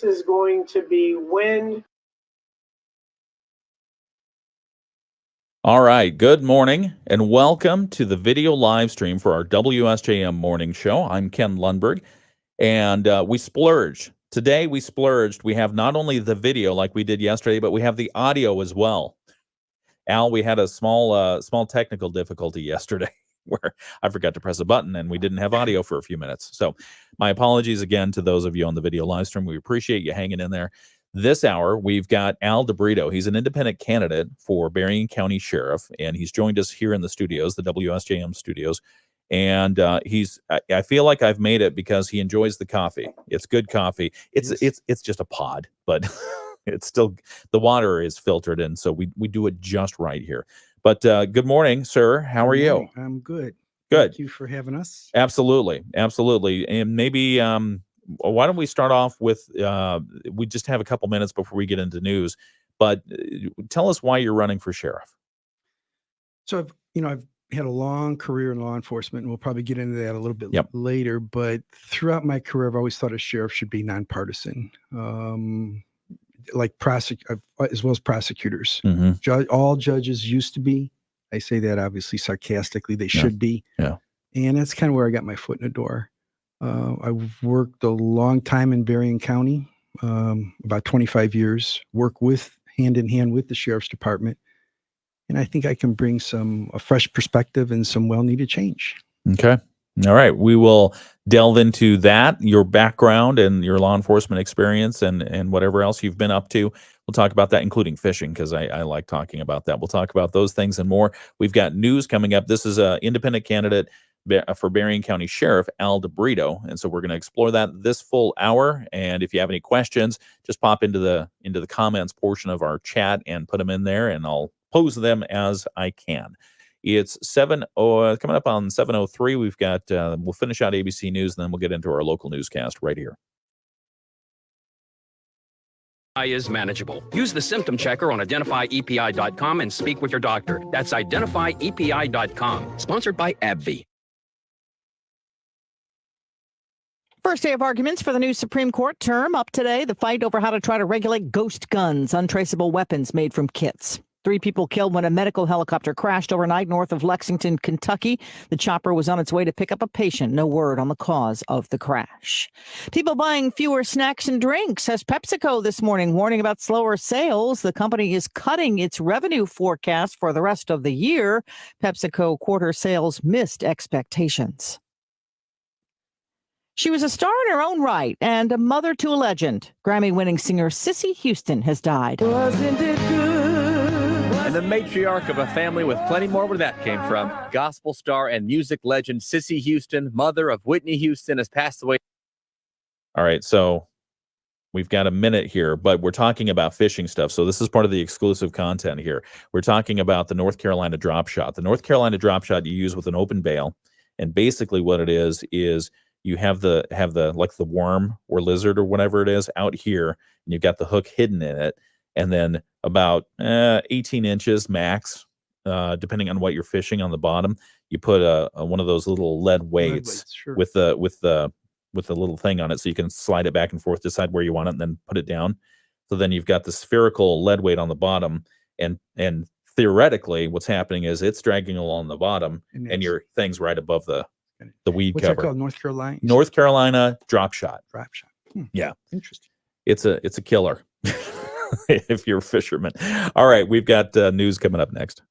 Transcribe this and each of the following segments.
this is going to be wind. All right, good morning and welcome to the video live stream for our WSJM morning show. I'm Ken Lundberg, and we splurged. Today we splurged. We have not only the video like we did yesterday, but we have the audio as well. Al, we had a small technical difficulty yesterday where I forgot to press a button and we didn't have audio for a few minutes. So my apologies again to those of you on the video live stream. We appreciate you hanging in there. This hour, we've got Al DiBrito. He's an independent candidate for Berrien County Sheriff, and he's joined us here in the studios, the WSJM studios. And I feel like I've made it because he enjoys the coffee. It's good coffee. It's just a pod, but it's still, the water is filtered in, so we do it just right here. But good morning, sir. How are you? I'm good. Good. Thank you for having us. Absolutely. And maybe why don't we start off with, we just have a couple minutes before we get into news, but tell us why you're running for sheriff. So I've had a long career in law enforcement, and we'll probably get into that a little bit later, but throughout my career, I've always thought a sheriff should be nonpartisan, as well as prosecutors. Mm-hmm. All judges used to be. I say that obviously sarcastically, they should be. Yeah. And that's kind of where I got my foot in the door. I've worked a long time in Berrien County, about 25 years, work hand in hand with the sheriff's department. And I think I can bring a fresh perspective and some well-needed change. Okay. All right. We will delve into that, your background and your law enforcement experience and whatever else you've been up to. We'll talk about that, including fishing, because I like talking about that. We'll talk about those things and more. We've got news coming up. This is an independent candidate for Berrien County Sheriff, Al DiBrito. And so we're going to explore that this full hour. And if you have any questions, just pop into the comments portion of our chat and put them in there, and I'll pose them as I can. It's coming up on 7:03. We've got, we'll finish out ABC News, and then we'll get into our local newscast right here. Is manageable. Use the symptom checker on identifyepi.com and speak with your doctor. That's identifyepi.com. Sponsored by AbbVie. First day of arguments for the new Supreme Court term. Up today, the fight over how to try to regulate ghost guns, untraceable weapons made from kits. 3 people killed when a medical helicopter crashed overnight north of Lexington, Kentucky. The chopper was on its way to pick up a patient. No word on the cause of the crash. People buying fewer snacks and drinks, as PepsiCo this morning warning about slower sales. The company is cutting its revenue forecast for the rest of the year. PepsiCo quarter sales missed expectations. She was a star in her own right and a mother to a legend. Grammy-winning singer Cissy Houston has died. Wasn't it good? And the matriarch of a family with plenty more where that came from. Gospel star and music legend Cissy Houston, mother of Whitney Houston, has passed away. All right, so we've got a minute here, but we're talking about fishing stuff. So this is part of the exclusive content here. We're talking about the North Carolina drop shot. The North Carolina drop shot you use with an open bail, and basically what it is you have the like the worm or lizard or whatever it is out here, and you've got the hook hidden in it, and then about 18 inches max, depending on what you're fishing on the bottom, you put one of those little lead weights sure. with the little thing on it, so you can slide it back and forth, decide where you want it, and then put it down. So then you've got the spherical lead weight on the bottom, and theoretically, what's happening is it's dragging along the bottom, and your thing's right above the weed What's cover. What's that called? North Carolina? North Carolina drop shot. Drop shot. Yeah. Interesting. It's a killer if you're a fisherman. All right, we've got news coming up next.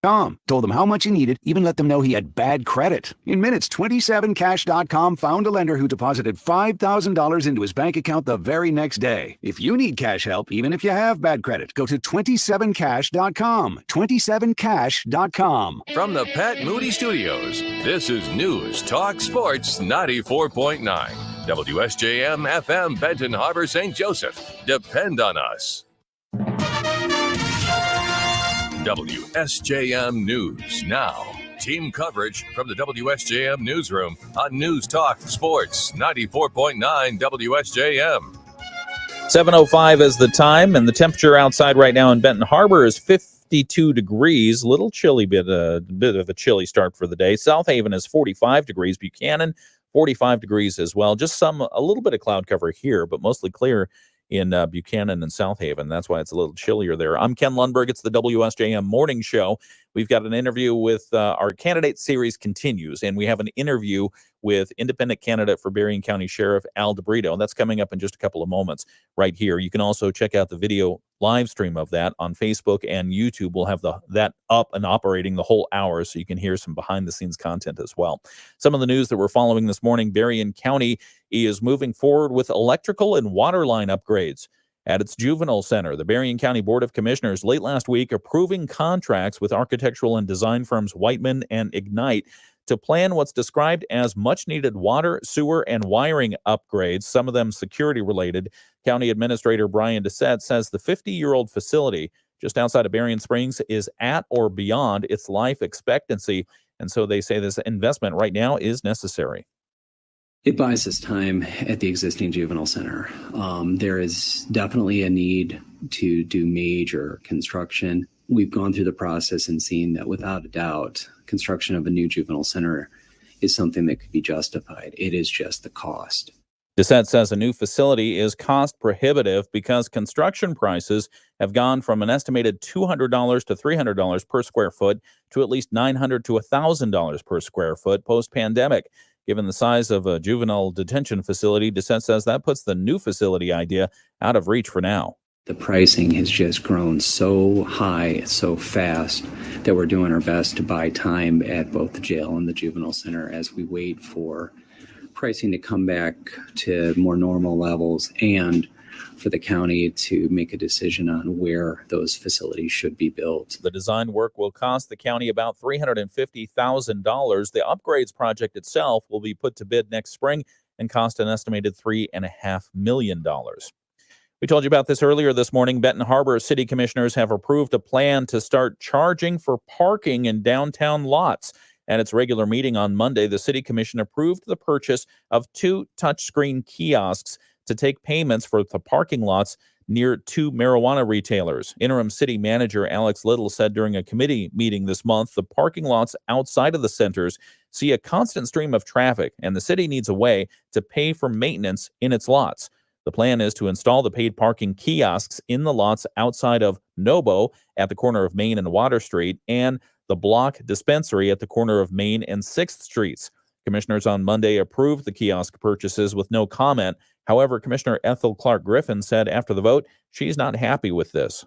Tom told them how much he needed, even let them know he had bad credit. In minutes, 27cash.com found a lender who deposited $5,000 into his bank account the very next day. If you need cash help, even if you have bad credit, go to 27cash.com. 27cash.com. From the Pat Moody Studios, this is News Talk Sports 94.9. WSJM FM Benton Harbor, St. Joseph. Depend on us. WSJM News Now. Team coverage from the WSJM newsroom on News Talk Sports 94.9 WSJM. 7:05 is the time, and the temperature outside right now in Benton Harbor is 52 degrees. Little chilly, bit of a chilly start for the day. South Haven is 45 degrees. Buchanan 45 degrees as well. Just a little bit of cloud cover here, but mostly clear in Buchanan and South Haven. That's why it's a little chillier there. I'm Ken Lundberg. It's the WSJM Morning Show. We've got an interview with our candidate series continues, and we have an interview with independent candidate for Berrien County Sheriff Al DiBrito. That's coming up in just a couple of moments right here. You can also check out the video live stream of that on Facebook and YouTube. We'll have that up and operating the whole hour, so you can hear some behind-the-scenes content as well. Some of the news that we're following this morning: Berrien County is moving forward with electrical and water line upgrades at its juvenile center. The Berrien County Board of Commissioners late last week approving contracts with architectural and design firms Whiteman and Ignite to plan what's described as much-needed water, sewer, and wiring upgrades, some of them security-related. County Administrator Brian Dissett says the 50-year-old facility just outside of Berrien Springs is at or beyond its life expectancy, and so they say this investment right now is necessary. It buys us time at the existing juvenile center. There is definitely a need to do major construction. We've gone through the process and seen that without a doubt, construction of a new juvenile center is something that could be justified. It is just the cost. Dissett says a new facility is cost prohibitive because construction prices have gone from an estimated $200 to $300 per square foot to at least $900 to $1,000 per square foot post-pandemic. Given the size of a juvenile detention facility, Dissett says that puts the new facility idea out of reach for now. The pricing has just grown so high, so fast, that we're doing our best to buy time at both the jail and the juvenile center as we wait for pricing to come back to more normal levels and for the county to make a decision on where those facilities should be built. The design work will cost the county about $350,000. The upgrades project itself will be put to bid next spring and cost an estimated $3.5 million. We told you about this earlier this morning. Benton Harbor City Commissioners have approved a plan to start charging for parking in downtown lots. At its regular meeting on Monday, the City Commission approved the purchase of 2 touchscreen kiosks to take payments for the parking lots near 2 marijuana retailers. Interim City Manager Alex Little said during a committee meeting this month, the parking lots outside of the centers see a constant stream of traffic, and the city needs a way to pay for maintenance in its lots. The plan is to install the paid parking kiosks in the lots outside of Nobo at the corner of Main and Water Street and the Block Dispensary at the corner of Main and 6th Streets. Commissioners on Monday approved the kiosk purchases with no comment. However, Commissioner Ethel Clark Griffin said after the vote she's not happy with this.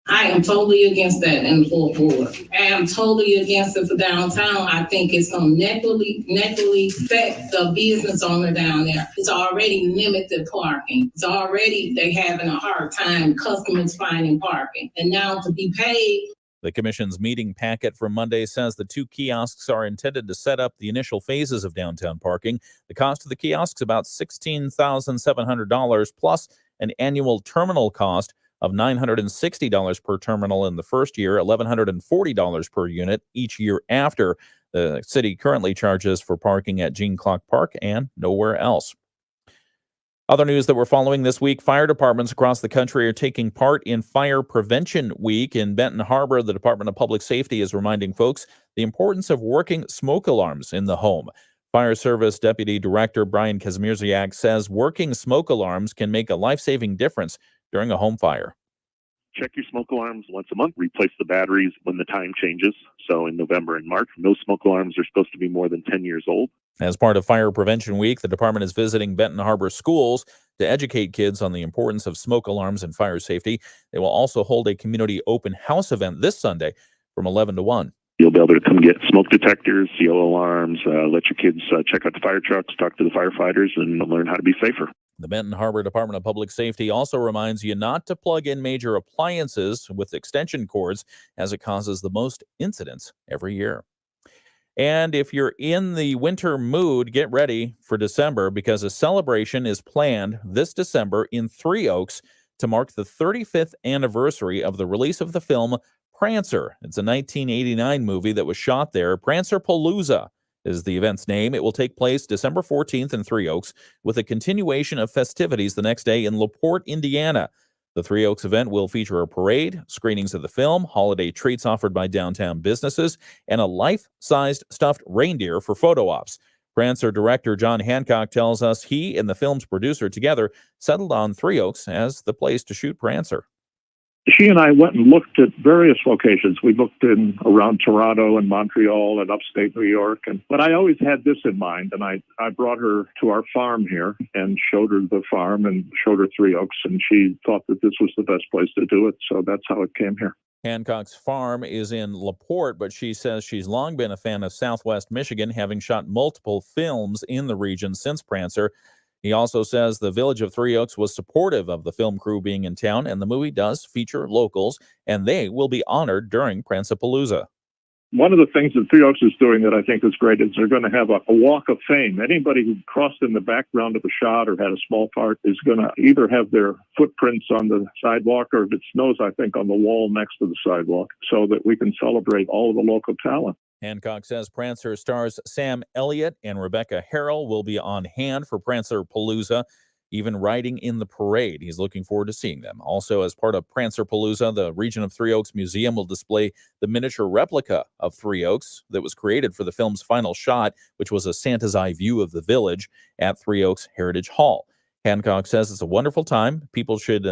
I am totally against that in the full board. I am totally against it for downtown. I think it's going to negatively affect the business owner down there. It's already limited parking. It's already, they having a hard time, customers finding parking. And now to be paid. The Commission's meeting packet from Monday says the 2 kiosks are intended to set up the initial phases of downtown parking. The cost of the kiosks about $16,700 plus an annual terminal cost of $960 per terminal in the first year, $1,140 per unit each year after. The city currently charges for parking at Gene Clark Park and nowhere else. Other news that we're following this week: fire departments across the country are taking part in Fire Prevention Week. In Benton Harbor, the Department of Public Safety is reminding folks the importance of working smoke alarms in the home. Fire Service Deputy Director Brian Kazmierziak says working smoke alarms can make a life-saving difference during a home fire. Check your smoke alarms once a month. Replace the batteries when the time changes. So in November and March, no smoke alarms are supposed to be more than 10 years old. As part of Fire Prevention Week, the department is visiting Benton Harbor schools to educate kids on the importance of smoke alarms and fire safety. They will also hold a community open house event this Sunday from 11 to 1. You'll be able to come get smoke detectors, yellow alarms, let your kids check out the fire trucks, talk to the firefighters, and learn how to be safer. The Benton Harbor Department of Public Safety also reminds you not to plug in major appliances with extension cords, as it causes the most incidents every year. And if you're in the winter mood, get ready for December, because a celebration is planned this December in Three Oaks to mark the 35th anniversary of the release of the film Prancer. It's a 1989 movie that was shot there. Prancer-Palooza is the event's name. It will take place December 14th in Three Oaks, with a continuation of festivities the next day in LaPorte, Indiana. The Three Oaks event will feature a parade, screenings of the film, holiday treats offered by downtown businesses, and a life-sized stuffed reindeer for photo ops. Prancer director John Hancock tells us he and the film's producer together settled on Three Oaks as the place to shoot Prancer. She and I went and looked at various locations. We looked in around Toronto and Montreal and upstate New York. But I always had this in mind, and I brought her to our farm here and showed her the farm and showed her Three Oaks, and she thought that this was the best place to do it. So that's how it came here. Hancock's farm is in LaPorte, but she says she's long been a fan of Southwest Michigan, having shot multiple films in the region since Prancer. He also says the village of Three Oaks was supportive of the film crew being in town, and the movie does feature locals, and they will be honored during Prancer-Palooza. One of the things that Three Oaks is doing that I think is great is they're going to have a walk of fame. Anybody who crossed in the background of a shot or had a small part is going to either have their footprints on the sidewalk or, if it snows, I think, on the wall next to the sidewalk, so that we can celebrate all of the local talent. Hancock says Prancer stars Sam Elliott and Rebecca Harrell will be on hand for Prancer-Palooza, even riding in the parade. He's looking forward to seeing them. Also, as part of Prancer-Palooza, the Region of Three Oaks Museum will display the miniature replica of Three Oaks that was created for the film's final shot, which was a Santa's eye view of the village at Three Oaks Heritage Hall. Hancock says it's a wonderful time. People should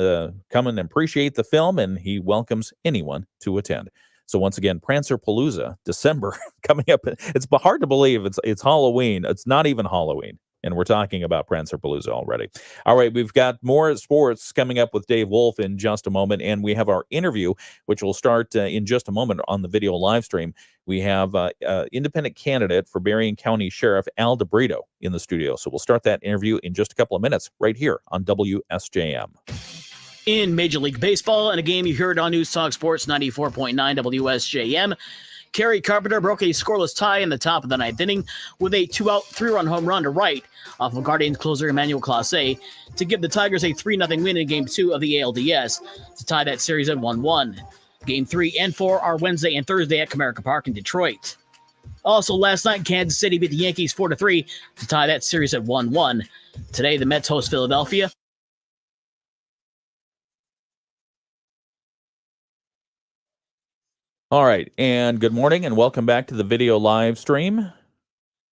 come and appreciate the film, and he welcomes anyone to attend. So once again, Prancer-Palooza, December, coming up. It's hard to believe it's Halloween. It's not even Halloween, and we're talking about Prancer-Palooza already. All right, we've got more sports coming up with Dave Wolf in just a moment, and we have our interview, which will start in just a moment on the video live stream. We have independent candidate for Berrien County Sheriff Al DiBrito in the studio. So we'll start that interview in just a couple of minutes right here on WSJM. In Major League Baseball, in a game you heard on News Talk Sports 94.9 WSJM, Kerry Carpenter broke a scoreless tie in the top of the ninth inning with a 2-out, 3-run home run to right off of Guardians closer Emmanuel Clase to give the Tigers a 3-0 win in Game 2 of the ALDS to tie that series at 1-1. Game 3 and 4 are Wednesday and Thursday at Comerica Park in Detroit. Also, last night, Kansas City beat the Yankees 4-3 to tie that series at 1-1. Today, the Mets host Philadelphia. All right, and good morning, and welcome back to the video live stream.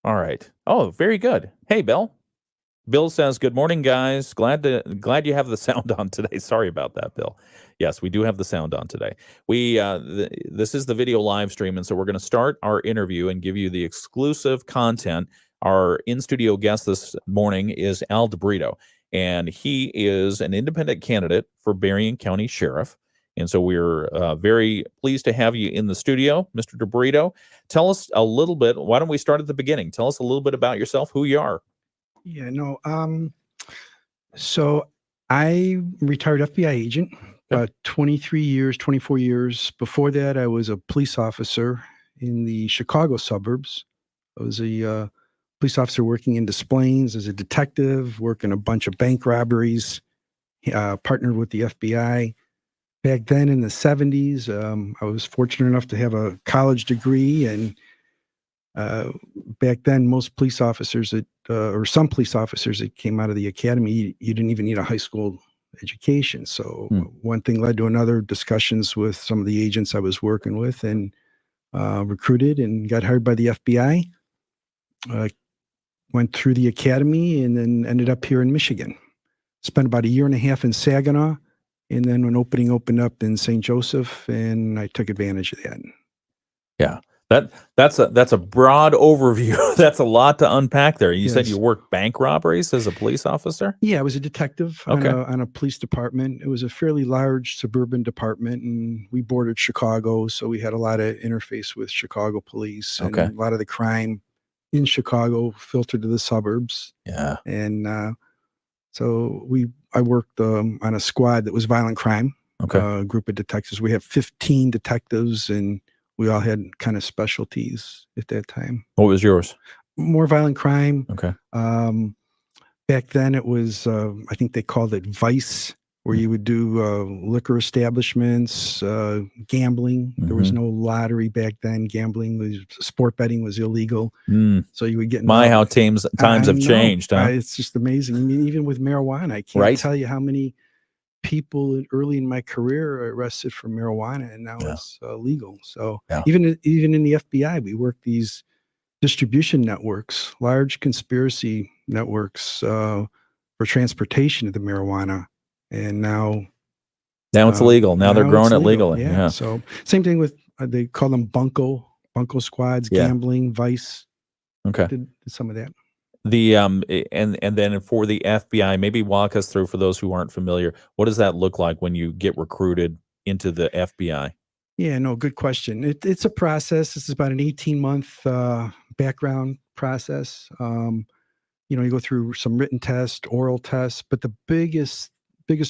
All right. Oh, very good. Hey, Bill. Bill says, good morning, guys. Glad you have the sound on today. Sorry about that, Bill. Yes, we do have the sound on today. This is the video live stream, and so we're going to start our interview and give you the exclusive content. Our in-studio guest this morning is Al DiBrito, and he is an independent candidate for Berrien County Sheriff. And so we're very pleased to have you in the studio, Mr. DiBrito. Tell us a little bit. Why don't we start at the beginning? Tell us a little bit about yourself, who you are. Yeah, no. So I retired FBI agent, 24 years. Before that, I was a police officer in the Chicago suburbs. I was a police officer working in Des Plaines as a detective, working a bunch of bank robberies, partnered with the FBI. Back then in the 70s, I was fortunate enough to have a college degree, and back then most police officers or some police officers that came out of the academy, you didn't even need a high school education. So one thing led to another, discussions with some of the agents I was working with, and recruited and got hired by the FBI. Went through the academy and then ended up here in Michigan. Spent about 1.5 years in Saginaw. And then when opening opened up in St. Joseph, and I took advantage of that. Yeah, that's a broad overview. That's a lot to unpack there. You said you worked bank robberies as a police officer? Yeah, I was a detective on a police department. It was a fairly large suburban department, and we bordered Chicago, so we had a lot of interface with Chicago police. And a lot of the crime in Chicago filtered to the suburbs. Yeah. And so I worked on a squad that was violent crime, a group of detectives. We have 15 detectives, and we all had kind of specialties at that time. What was yours? More violent crime. Okay. Back then it was, I think they called it vice, where you would do liquor establishments, gambling. There was no lottery back then. Sport betting was illegal. So you would get how times have changed. Huh? It's just amazing. I mean, even with marijuana, I can't tell you how many people early in my career are arrested for marijuana, and now it's legal. So even in the FBI, we work these distribution networks, large conspiracy networks for transportation of the marijuana. And now it's legal. Now they're growing it legally. Yeah. So same thing with, they call them bunco squads, gambling, vice. Okay. Did some of that. The and then for the FBI, maybe walk us through, for those who aren't familiar, what does that look like when you get recruited into the FBI? Yeah, no, good question. It's a process. This is about an 18-month background process. You go through some written tests, oral tests, but the biggest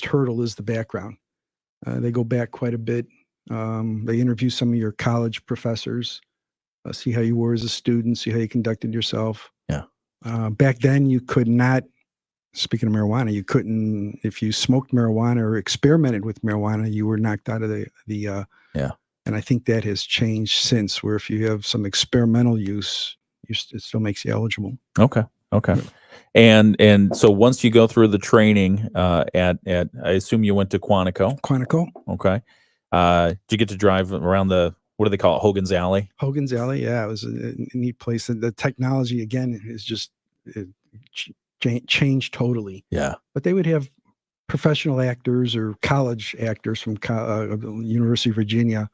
hurdle is the background. They go back quite a bit. They interview some of your college professors, see how you were as a student, see how you conducted yourself. Yeah. Back then, you could not, speaking of marijuana, you couldn't, if you smoked marijuana or experimented with marijuana, you were knocked out of the and I think that has changed since, where if you have some experimental use, it still makes you eligible. Okay. And so once you go through the training at I assume you went to Quantico. Okay. Did you get to drive around what do they call it? Hogan's Alley? Hogan's Alley. Yeah. It was a neat place. And the technology, again, is just changed totally. Yeah. But they would have professional actors or college actors from the University of Virginia.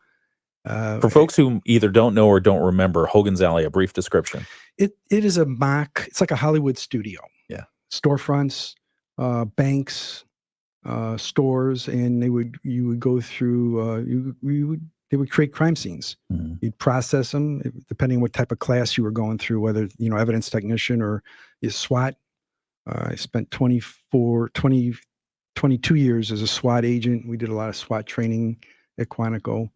For folks who either don't know or don't remember, Hogan's Alley, a brief description. It is a mock, it's like a Hollywood studio. Yeah. Storefronts, banks, stores, and you would go through, they would create crime scenes. Mm-hmm. You'd process them, depending on what type of class you were going through, whether, evidence technician or SWAT. I spent 22 years as a SWAT agent. We did a lot of SWAT training at Quantico.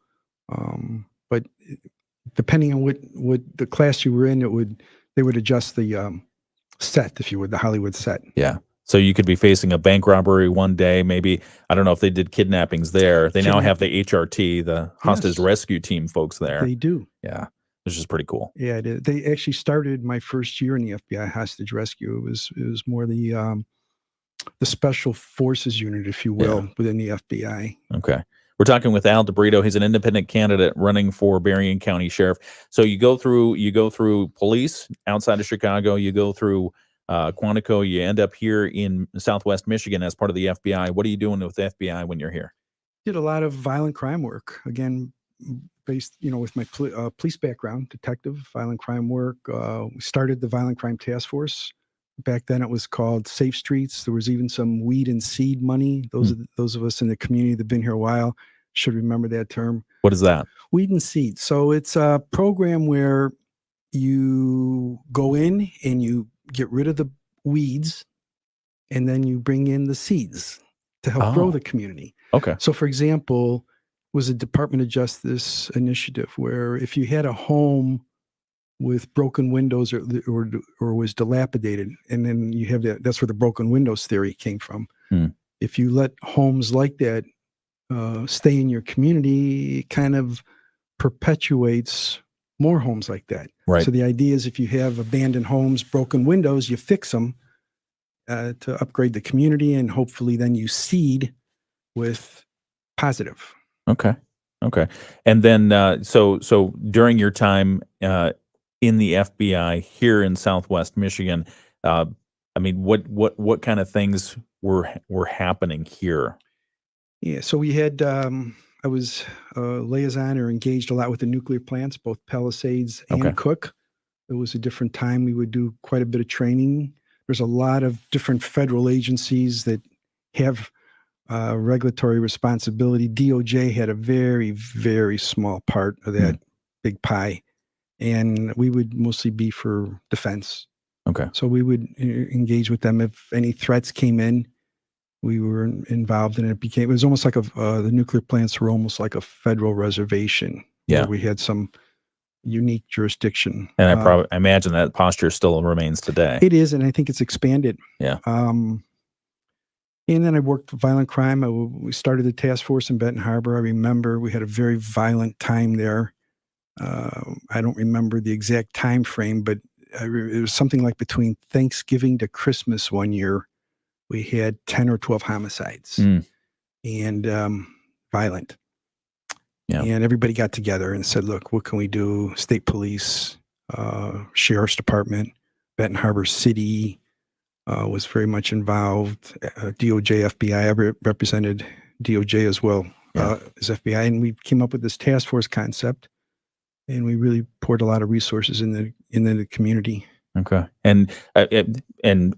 But depending on what the class you were in, they would adjust the set, if you would, the Hollywood set. Yeah. So you could be facing a bank robbery one day, maybe. I don't know if they did kidnappings there. They now have the HRT, the hostage rescue team folks there. They do. Yeah. Which is pretty cool. Yeah, it is. They actually started my first year in the FBI hostage rescue. It was more the special forces unit, if you will, within the FBI. Okay. We're talking with Al DiBrito. He's an independent candidate running for Berrien County Sheriff. So you go through police outside of Chicago. You go through Quantico. You end up here in Southwest Michigan as part of the FBI. What are you doing with the FBI when you're here? Did a lot of violent crime work. Again, based, with my police background, detective, violent crime work. We started the Violent Crime Task Force. Back then it was called Safe Streets. There was even some weed and seed money. Those of us in the community that have been here a while should remember that term. What is that? Weed and seed. So it's a program where you go in and you get rid of the weeds, and then you bring in the seeds to help grow the community. Okay. So for example, was a Department of Justice initiative where if you had a home with broken windows or was dilapidated, and then you have that's where the broken windows theory came from. If you let homes like that stay in your community, it kind of perpetuates more homes like that. Right. So the idea is if you have abandoned homes, broken windows, you fix them to upgrade the community, and hopefully then you seed with positive. Okay. And then so during your time in the FBI here in Southwest Michigan, what kind of things were happening here? Yeah, so we had I was liaison or engaged a lot with the nuclear plants, both Palisades and Cook. It was a different time. We would do quite a bit of training. There's a lot of different federal agencies that have regulatory responsibility. DOJ had a very, very small part of that big pie, and we would mostly be for defense. Okay. So we would engage with them if any threats came in. We were involved in it. It was almost like the nuclear plants were almost like a federal reservation. Yeah. We had some unique jurisdiction. And I imagine that posture still remains today. It is, and I think it's expanded. Yeah. And then I worked violent crime. We started the task force in Benton Harbor. I remember we had a very violent time there. I don't remember the exact time frame, but it was something like between Thanksgiving to Christmas one year. We had 10 or 12 homicides and violent. Yeah. And everybody got together and said, look, what can we do? State police, Sheriff's Department, Benton Harbor City was very much involved. DOJ, FBI, I represented DOJ as well as FBI, and we came up with this task force concept, and we really poured a lot of resources in the community. Okay, and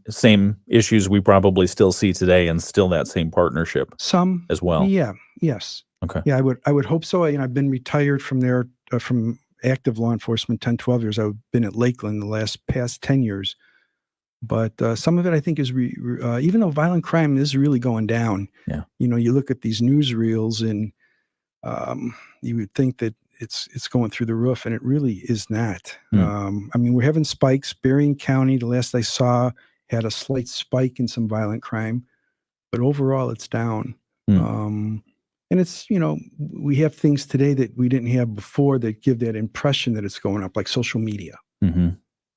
same issues we probably still see today, and still that same partnership. Some as well. Yeah. Yes. Okay. Yeah, I would hope so. I've been retired from there from active law enforcement 10, 12 years. I've been at Lakeland the past 10 years. But some of it, I think, is even though violent crime is really going down. Yeah. You look at these newsreels, and you would think that it's going through the roof, and it really is not. We're having spikes. Berrien County, the last I saw, had a slight spike in some violent crime, but overall it's down. And it's, we have things today that we didn't have before that give that impression that it's going up, like social media. Mm-hmm.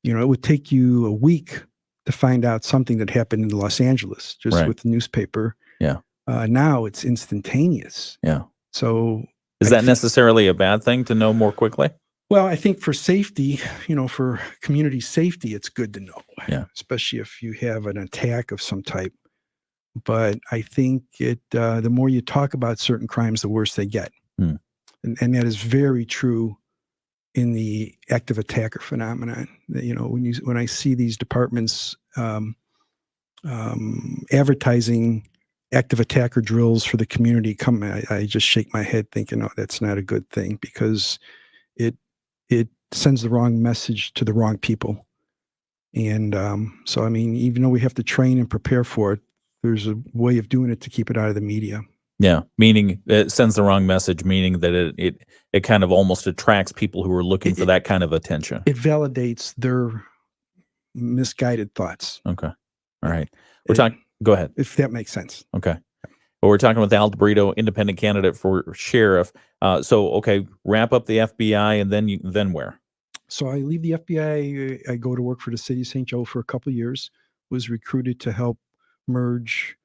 It would take you a week to find out something that happened in Los Angeles just with the newspaper. Yeah. Now it's instantaneous. Yeah. So is that necessarily a bad thing to know more quickly? Well, I think for safety, for community safety, it's good to know. Yeah. Especially if you have an attack of some type. But I think the more you talk about certain crimes, the worse they get. And that is very true in the active attacker phenomenon. When I see these departments advertising active attacker drills for the community, I just shake my head thinking, oh, that's not a good thing, because it sends the wrong message to the wrong people. And so, even though we have to train and prepare for it, there's a way of doing it to keep it out of the media. Yeah, meaning it sends the wrong message, meaning that it kind of almost attracts people who are looking for that kind of attention. It validates their misguided thoughts. Okay. All right. We're talking. Go ahead. If that makes sense. Okay. Well, we're talking with Al DiBrito, independent candidate for sheriff. Okay, wrap up the FBI, and then where? So I leave the FBI. I go to work for the city of St. Joe for a couple of years. Was recruited to help merge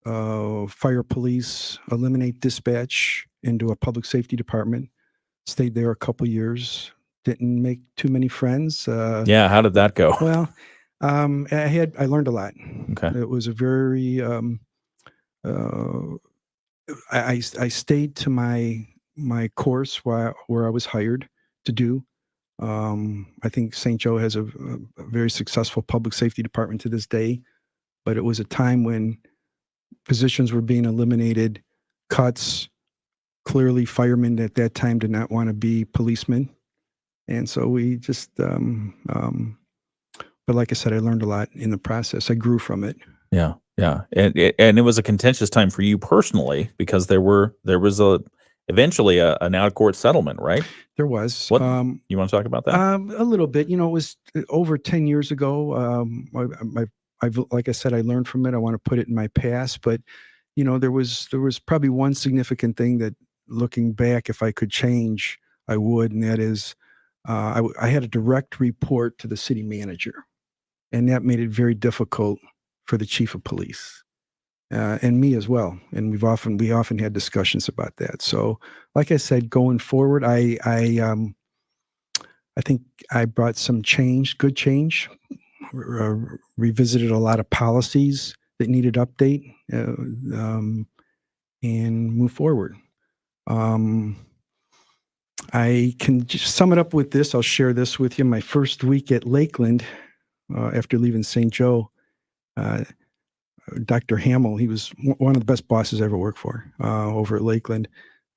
fire, police, eliminate dispatch into a public safety department. Stayed there a couple years. Didn't make too many friends. Yeah, how did that go? Well, I learned a lot. Okay. It was a very I stayed to my course where I was hired to do. I think St. Joe has a very successful public safety department to this day, but it was a time when positions were being eliminated, cuts. Clearly, firemen at that time did not want to be policemen. And so we just, but like I said, I learned a lot in the process. I grew from it. Yeah. Yeah. And it was a contentious time for you personally, because there was eventually an out-of-court settlement, right? There was. What, you want to talk about that? A little bit. It was over 10 years ago. I've like I said, I learned from it. I want to put it in my past, but there was probably one significant thing that, looking back, if I could change, I would, and that is, I had a direct report to the city manager, and that made it very difficult for the chief of police, and me as well. And we often had discussions about that. So, like I said, going forward, I think I brought some change, good change, revisited a lot of policies that needed update, and move forward. I can just sum it up with this. I'll share this with you. My first week at Lakeland, after leaving St. Joe, Dr. Hamill, he was one of the best bosses I ever worked for over at Lakeland.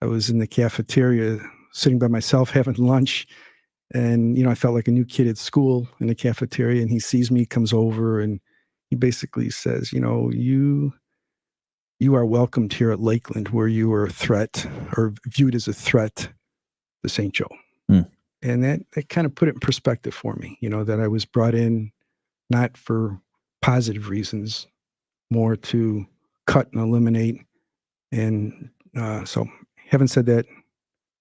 I was in the cafeteria sitting by myself having lunch, and I felt like a new kid at school in the cafeteria, and he sees me, comes over, and he basically says, you are welcomed here at Lakeland, where you were a threat, or viewed as a threat to St. Joe. And that kind of put it in perspective for me, that I was brought in not for positive reasons, more to cut and eliminate. And so, having said that,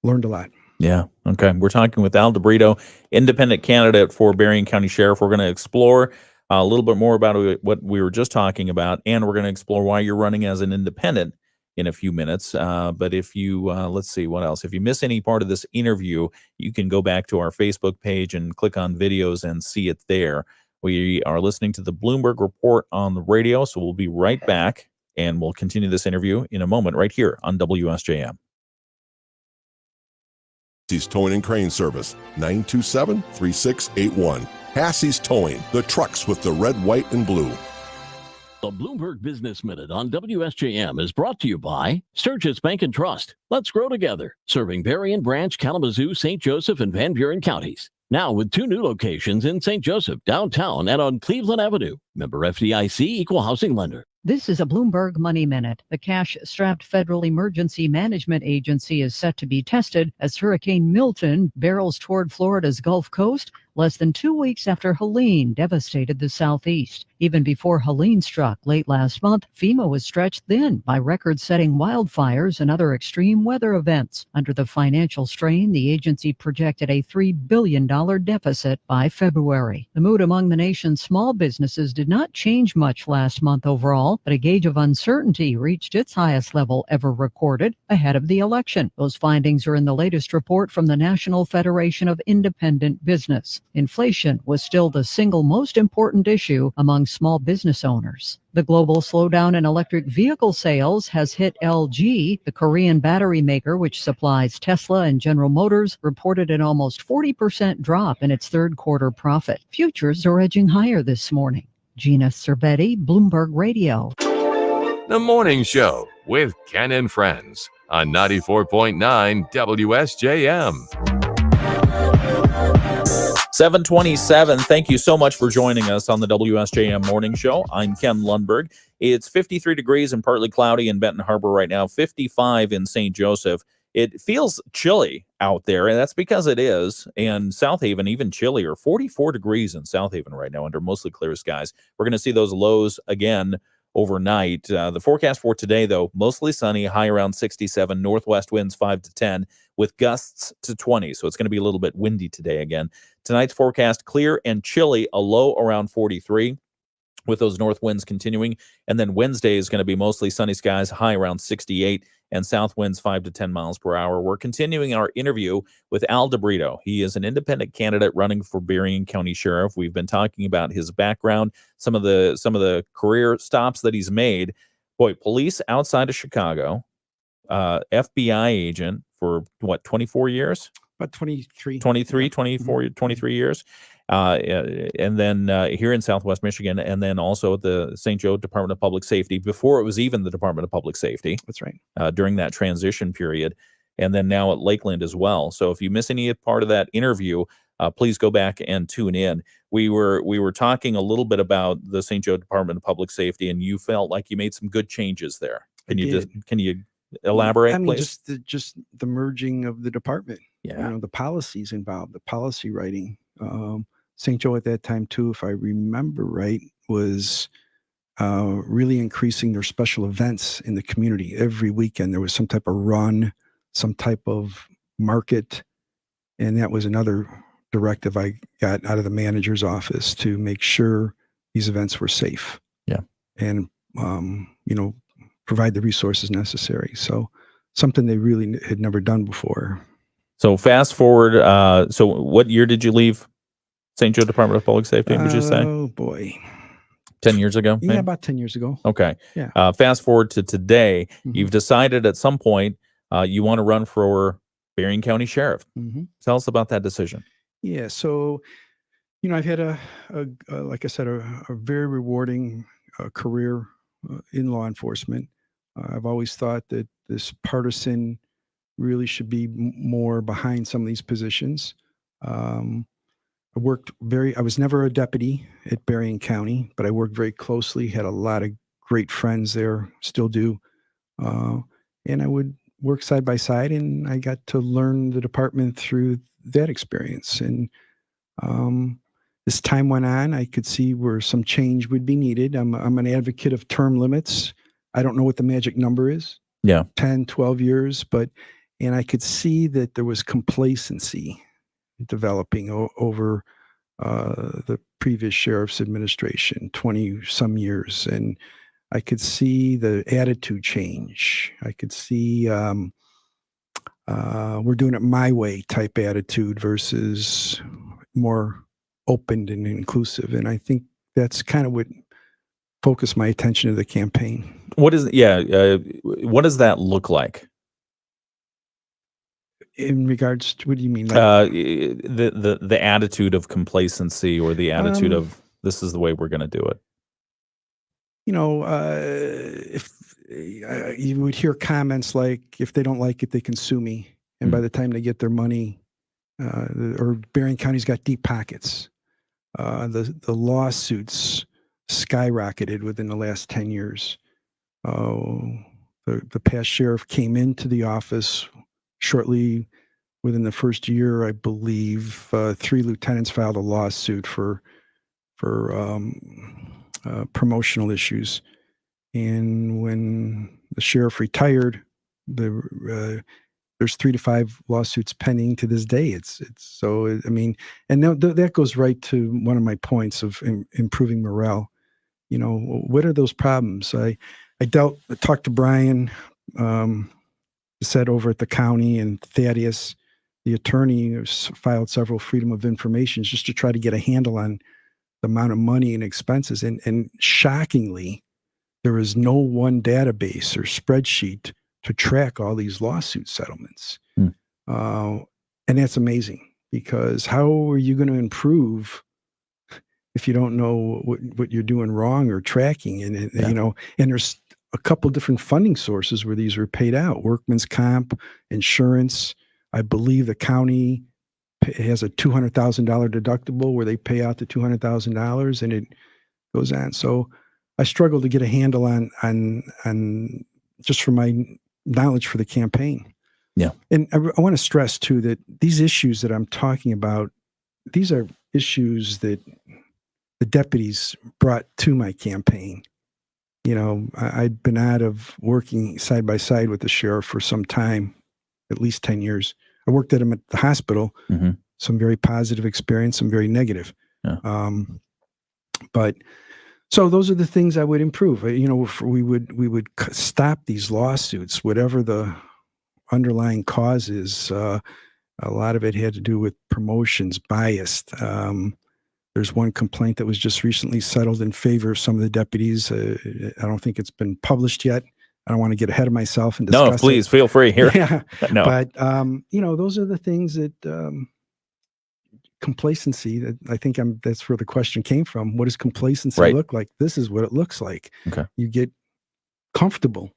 learned a lot. Yeah. Okay. We're talking with Al DiBrito, independent candidate for Berrien County Sheriff. We're going to explore a little bit more about what we were just talking about, and we're going to explore why you're running as an independent in a few minutes. But if you, let's see, what else? If you miss any part of this interview, you can go back to our Facebook page and click on videos and see it there. We are listening to the Bloomberg Report on the radio, so we'll be right back, and we'll continue this interview in a moment right here on WSJM. Hassey's Towing and Crane Service, 927-3681. Hassey's Towing, the trucks with the red, white, and blue. The Bloomberg Business Minute on WSJM is brought to you by Sturgis Bank and Trust. Let's grow together. Serving Berrien, Branch, Kalamazoo, St. Joseph, and Van Buren counties. Now with 2 new locations in St. Joseph, downtown, and on Cleveland Avenue. Member FDIC, Equal Housing Lender. This is a Bloomberg Money Minute. The cash-strapped Federal Emergency Management Agency is set to be tested as Hurricane Milton barrels toward Florida's Gulf Coast less than 2 weeks after Helene devastated the southeast. Even before Helene struck late last month, FEMA was stretched thin by record-setting wildfires and other extreme weather events. Under the financial strain, the agency projected a $3 billion deficit by February. The mood among the nation's small businesses did not change much last month overall, but a gauge of uncertainty reached its highest level ever recorded ahead of the election. Those findings are in the latest report from the National Federation of Independent Business. Inflation was still the single most important issue among small business owners. The global slowdown in electric vehicle sales has hit LG. The Korean battery maker, which supplies Tesla and General Motors, reported an almost 40% drop in its third quarter profit. Futures are edging higher this morning. Gina Cervetti, Bloomberg Radio. The Morning Show with Ken and Friends on 94.9 WSJM. 727. Thank you so much for joining us on the WSJM Morning Show. I'm Ken Lundberg. It's 53 degrees and partly cloudy in Benton Harbor right now, 55 in St. Joseph. It feels chilly out there, and that's because it is. And South Haven, even chillier, 44 degrees in South Haven right now under mostly clear skies. We're going to see those lows again overnight. The forecast for today, though, mostly sunny, high around 67, northwest winds 5 to 10, with gusts to 20. So it's going to be a little bit windy today again. Tonight's forecast, clear and chilly, a low around 43, with those north winds continuing. And then Wednesday is going to be mostly sunny skies, high around 68, and south winds 5 to 10 miles per hour. We're continuing our interview with Al DiBrito. He is an independent candidate running for Berrien County Sheriff. We've been talking about his background, some of the career stops that he's made. Boy, police outside of Chicago, FBI agent for what, 24 years? About 23. 23 years. And then here in Southwest Michigan, and then also at the St. Joe Department of Public Safety, before it was even the Department of Public Safety. That's right. During that transition period, and then now at Lakeland as well. So if you miss any part of that interview, please go back and tune in. We were talking a little bit about the St. Joe Department of Public Safety, and you felt like you made some good changes there. Can you elaborate, please? Just the merging of the department. Yeah. The policies involved, the policy writing. St. Joe at that time, too, if I remember right, was really increasing their special events in the community. Every weekend there was some type of run, some type of market, and that was another directive I got out of the manager's office to make sure these events were safe. Yeah. And, provide the resources necessary. So something they really had never done before. So fast forward. So what year did you leave St. Joe Department of Public Safety, would you say? Oh, boy. 10 years ago? Yeah, about 10 years ago. Okay. Yeah. Fast forward to today. Mm-hmm. You've decided at some point you want to run for Berrien County Sheriff. Mm-hmm. Tell us about that decision. Yeah. So, I've had like I said, a very rewarding career in law enforcement. I've always thought that this partisan really should be more behind some of these positions. I was never a deputy at Berrien County, but I worked very closely, had a lot of great friends there, still do. And I would work side by side, and I got to learn the department through that experience. And as time went on, I could see where some change would be needed. I'm an advocate of term limits. I don't know what the magic number is. Yeah. 10, 12 years, and I could see that there was complacency developing over the previous sheriff's administration, 20 some years. And I could see the attitude change. I could see we're doing it my way type attitude versus more open and inclusive. And I think that's kind of what focused my attention to the campaign. What does that look like? In regards to, what do you mean? The attitude of complacency, or the attitude of this is the way we're going to do it. If you would hear comments like, if they don't like it, they can sue me. And by the time they get their money, or Berrien County's got deep pockets. The lawsuits skyrocketed within the last 10 years. The past sheriff came into the office shortly within the first year, I believe. 3 lieutenants filed a lawsuit for promotional issues. And when the sheriff retired, there's 3 to 5 lawsuits pending to this day. It's so, I mean, and that goes right to one of my points of improving morale. What are those problems? I talked to Brian, said over at the county, and Thaddeus, the attorney, filed several Freedom of Informations just to try to get a handle on the amount of money and expenses. And shockingly, there is no one database or spreadsheet to track all these lawsuit settlements. And that's amazing, because how are you going to improve if you don't know what you're doing wrong or tracking? And and there's a couple different funding sources where these are paid out: workman's comp, insurance. I believe the county has a $200,000 deductible where they pay out the $200,000, and it goes on. So I struggle to get a handle on just from my knowledge for the campaign. Yeah. And I want to stress too that these issues that I'm talking about, these are issues that the deputies brought to my campaign. I'd been out of working side by side with the sheriff for some time, at least 10 years. I worked at him at the hospital, some very positive experience, some very negative. Yeah. But so those are the things I would improve. We would stop these lawsuits, whatever the underlying cause is. A lot of it had to do with promotions, biased. There's one complaint that was just recently settled in favor of some of the deputies. I don't think it's been published yet. I don't want to get ahead of myself and discuss No, please feel free here. Yeah. No. But, those are the things that complacency, that I think that's where the question came from. What does complacency look like? This is what it looks like. Okay. You get comfortable.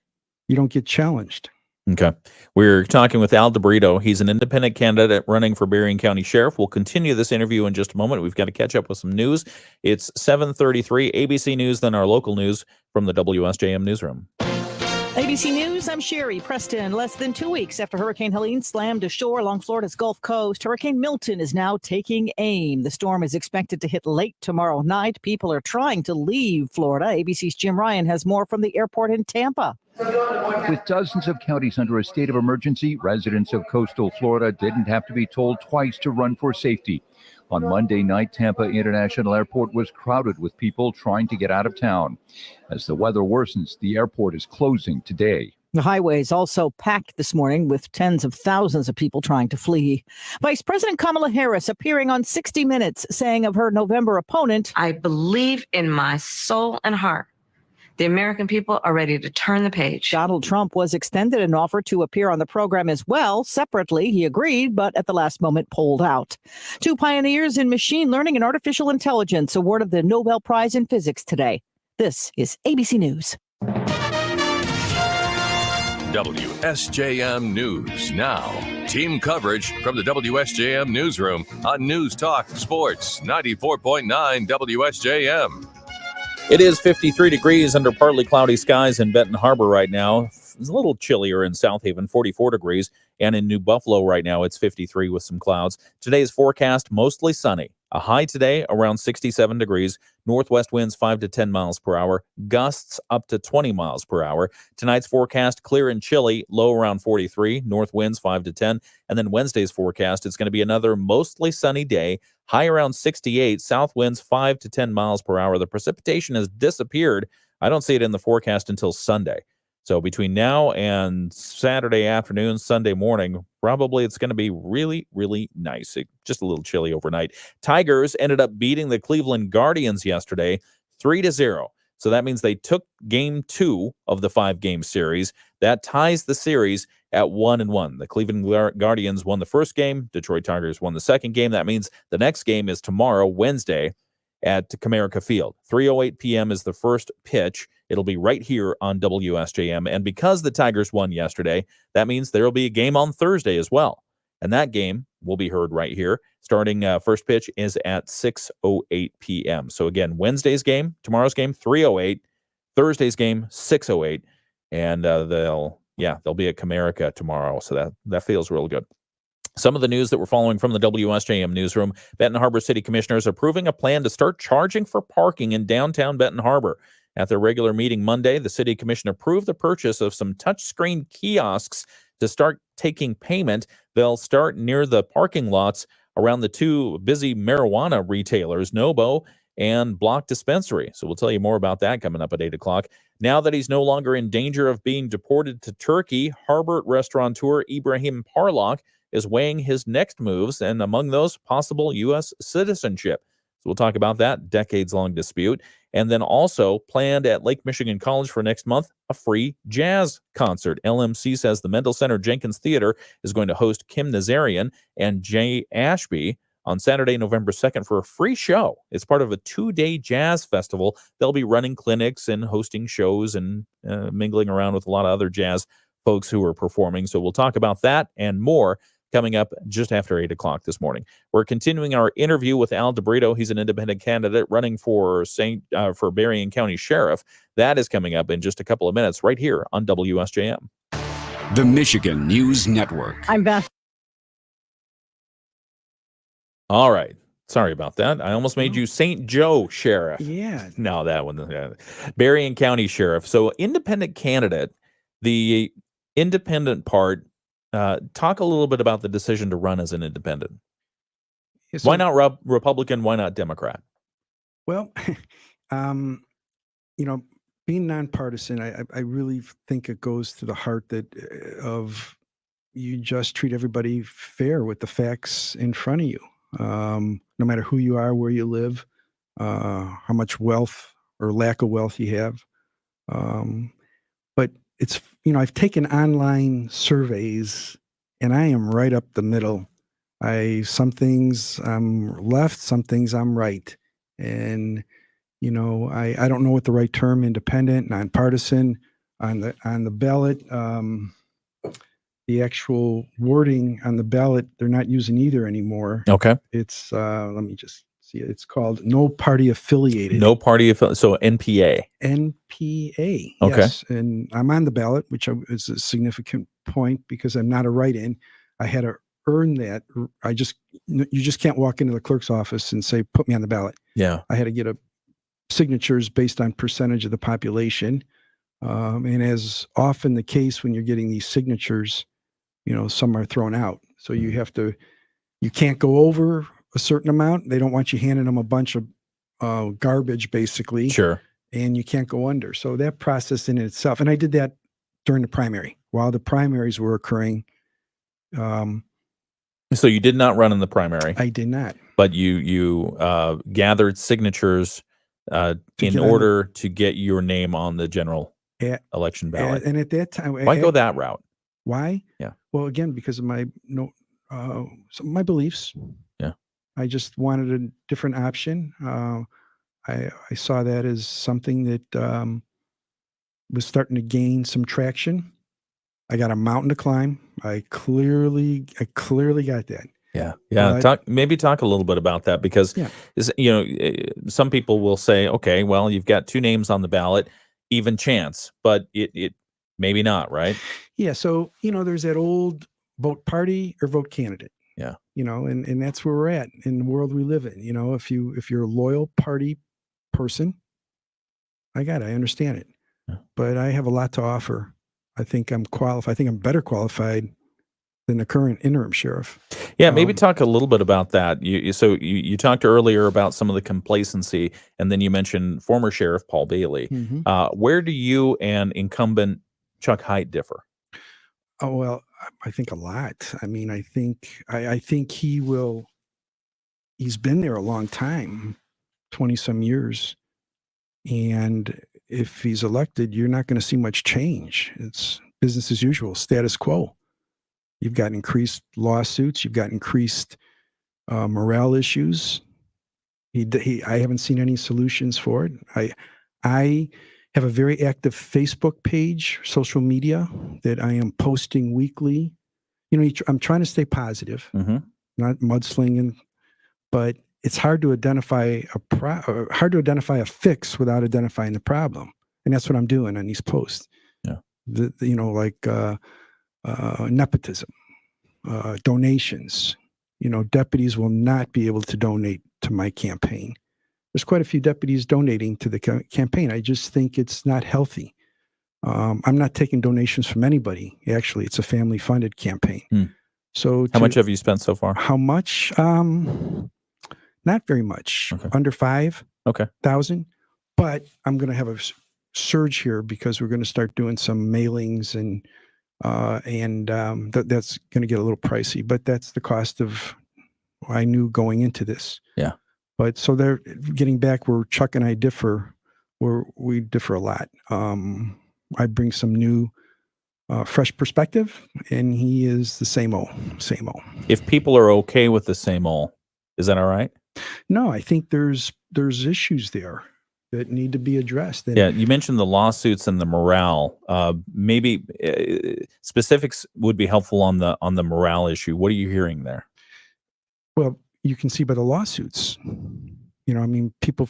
You don't get challenged. Okay. We're talking with Al DiBrito. He's an independent candidate running for Berrien County Sheriff. We'll continue this interview in just a moment. We've got to catch up with some news. It's 7:33, ABC News, then our local news from the WSJM newsroom. ABC News, I'm Sherry Preston. Less than 2 weeks after Hurricane Helene slammed ashore along Florida's Gulf Coast, Hurricane Milton is now taking aim. The storm is expected to hit late tomorrow night. People are trying to leave Florida. ABC's Jim Ryan has more from the airport in Tampa. With dozens of counties under a state of emergency, residents of coastal Florida didn't have to be told twice to run for safety. On Monday night, Tampa International Airport was crowded with people trying to get out of town. As the weather worsens, the airport is closing today. The highways also packed this morning with tens of thousands of people trying to flee. Vice President Kamala Harris appearing on 60 Minutes saying of her November opponent, I believe in my soul and heart the American people are ready to turn the page. Donald Trump was extended an offer to appear on the program as well. Separately, he agreed, but at the last moment pulled out. 2 pioneers in machine learning and artificial intelligence awarded the Nobel Prize in Physics today. This is ABC News. WSJM News Now. Team coverage from the WSJM Newsroom on News Talk Sports 94.9 WSJM. It is 53 degrees under partly cloudy skies in Benton Harbor right now. It's a little chillier in South Haven, 44 degrees. And in New Buffalo right now, it's 53 with some clouds. Today's forecast, mostly sunny. A high today around 67 degrees. Northwest winds 5 to 10 miles per hour. Gusts up to 20 miles per hour. Tonight's forecast, clear and chilly, low around 43. North winds 5 to 10. And then Wednesday's forecast, it's going to be another mostly sunny day. High around 68. South winds 5 to 10 miles per hour. The precipitation has disappeared I don't see it in the forecast until Sunday. So between now and Saturday afternoon, Sunday morning, probably it's going to be really, really nice. Just a little chilly overnight. Tigers ended up beating the Cleveland Guardians yesterday 3-0. So that means they took game 2 of the 5-game series. That ties the series at 1-1. The Cleveland Guardians won the first game. Detroit Tigers won the second game. That means the next game is tomorrow, Wednesday, at Comerica Field. 3:08 p.m. is the first pitch. It'll be right here on WSJM. And because the Tigers won yesterday, that means there will be a game on Thursday as well. And that game will be heard right here. Starting first pitch is at 6:08 p.m. So again, Wednesday's game, tomorrow's game, 3:08. Thursday's game, 6:08. And they'll be at Comerica tomorrow. So that feels real good. Some of the news that we're following from the WSJM newsroom: Benton Harbor City Commissioners approving a plan to start charging for parking in downtown Benton Harbor. At their regular meeting Monday, the City Commission approved the purchase of some touchscreen kiosks to start taking payment. They'll start near the parking lots around the 2 busy marijuana retailers, Nobo and Block Dispensary. So we'll tell you more about that coming up at 8 o'clock. Now that he's no longer in danger of being deported to Turkey, Harbor restaurateur Ibrahim Parlock is weighing his next moves, and among those, possible U.S. citizenship. So we'll talk about that decades-long dispute. And then also planned at Lake Michigan College for next month, a free jazz concert. LMC says the Mendel Center Jenkins Theater is going to host Kim Nazarian and Jay Ashby on Saturday, November 2nd for a free show. It's part of a 2-day jazz festival. They'll be running clinics and hosting shows and mingling around with a lot of other jazz folks who are performing. So we'll talk about that and more coming up just after 8 o'clock this morning. We're continuing our interview with Al DiBrito. He's an independent candidate running for Berrien County Sheriff. That is coming up in just a couple of minutes right here on WSJM. The Michigan News Network. I'm Beth. All right. Sorry about that. I almost made you St. Joe Sheriff. Yeah. No, that one. Berrien County Sheriff. So independent candidate, the independent part. Talk a little bit about the decision to run as an independent. Yeah, so, why not Republican? Why not Democrat? Well, being nonpartisan, I really think it goes to the heart of you just treat everybody fair with the facts in front of you, no matter who you are, where you live, how much wealth or lack of wealth you have. But it's, I've taken online surveys and I am right up the middle. Some things I'm left, some things I'm right. And, I don't know what the right term, independent, nonpartisan, on the ballot. The actual wording on the ballot, they're not using either anymore. Okay. It's, let me just see it. It's called no party affiliated. No party affiliated. So NPA. NPA. Okay. Yes. And I'm on the ballot, which is a significant point because I'm not a write-in. I had to earn that. You just can't walk into the clerk's office and say, put me on the ballot. Yeah. I had to get signatures based on percentage of the population. And as often the case when you're getting these signatures, some are thrown out. So you can't go over a certain amount. They don't want you handing them a bunch of garbage, basically. Sure. And you can't go under. So that process in itself, and I did that during the primary, while the primaries were occurring. So you did not run in the primary. I did not. But you gathered signatures in order to get your name on the general election ballot. And at that time, why go that route? Why? Yeah. Well, again, because of my beliefs. Yeah. I just wanted a different option. I saw that as something that was starting to gain some traction. I got a mountain to climb. I clearly got that. Yeah. Yeah. Talk a little bit about that because, some people will say, okay, well, you've got 2 names on the ballot, even chance, but it maybe not, right? Yeah. So, there's that old vote party or vote candidate. Yeah. And that's where we're at in the world we live in. If you're a loyal party person, I understand it. Yeah. But I have a lot to offer. I think I'm qualified. I think I'm better qualified than the current interim sheriff. Yeah, maybe talk a little bit about that. You talked earlier about some of the complacency, and then you mentioned former Sheriff Paul Bailey. Where do you and incumbent Chuck Haidt differ? Oh, well, I think a lot. I mean, I think he will. He's been there a long time, 20 some years. And if he's elected, you're not going to see much change. It's business as usual, status quo. You've got increased lawsuits. You've got increased morale issues. I haven't seen any solutions for it. I have a very active Facebook page, social media, that I am posting weekly. I'm trying to stay positive, not mudslinging, but it's hard to identify a fix without identifying the problem, and that's what I'm doing on these posts. Yeah, nepotism, donations. Deputies will not be able to donate to my campaign. There's quite a few deputies donating to the campaign. I just think it's not healthy. I'm not taking donations from anybody. Actually, it's a family-funded campaign. So, how much have you spent so far? How much? Not very much. Okay. Under $5,000. Okay. But I'm going to have a surge here because we're going to start doing some mailings, and that's going to get a little pricey. But that's the cost of I knew going into this. Yeah. But so they're getting back where Chuck and I differ, where we differ a lot. I bring some new, fresh perspective, and he is the same old. If people are okay with the same old, is that all right? No, I think there's issues there that need to be addressed. Yeah, you mentioned the lawsuits and the morale. Maybe specifics would be helpful on the morale issue. What are you hearing there? Well, you can see by the lawsuits. I mean, people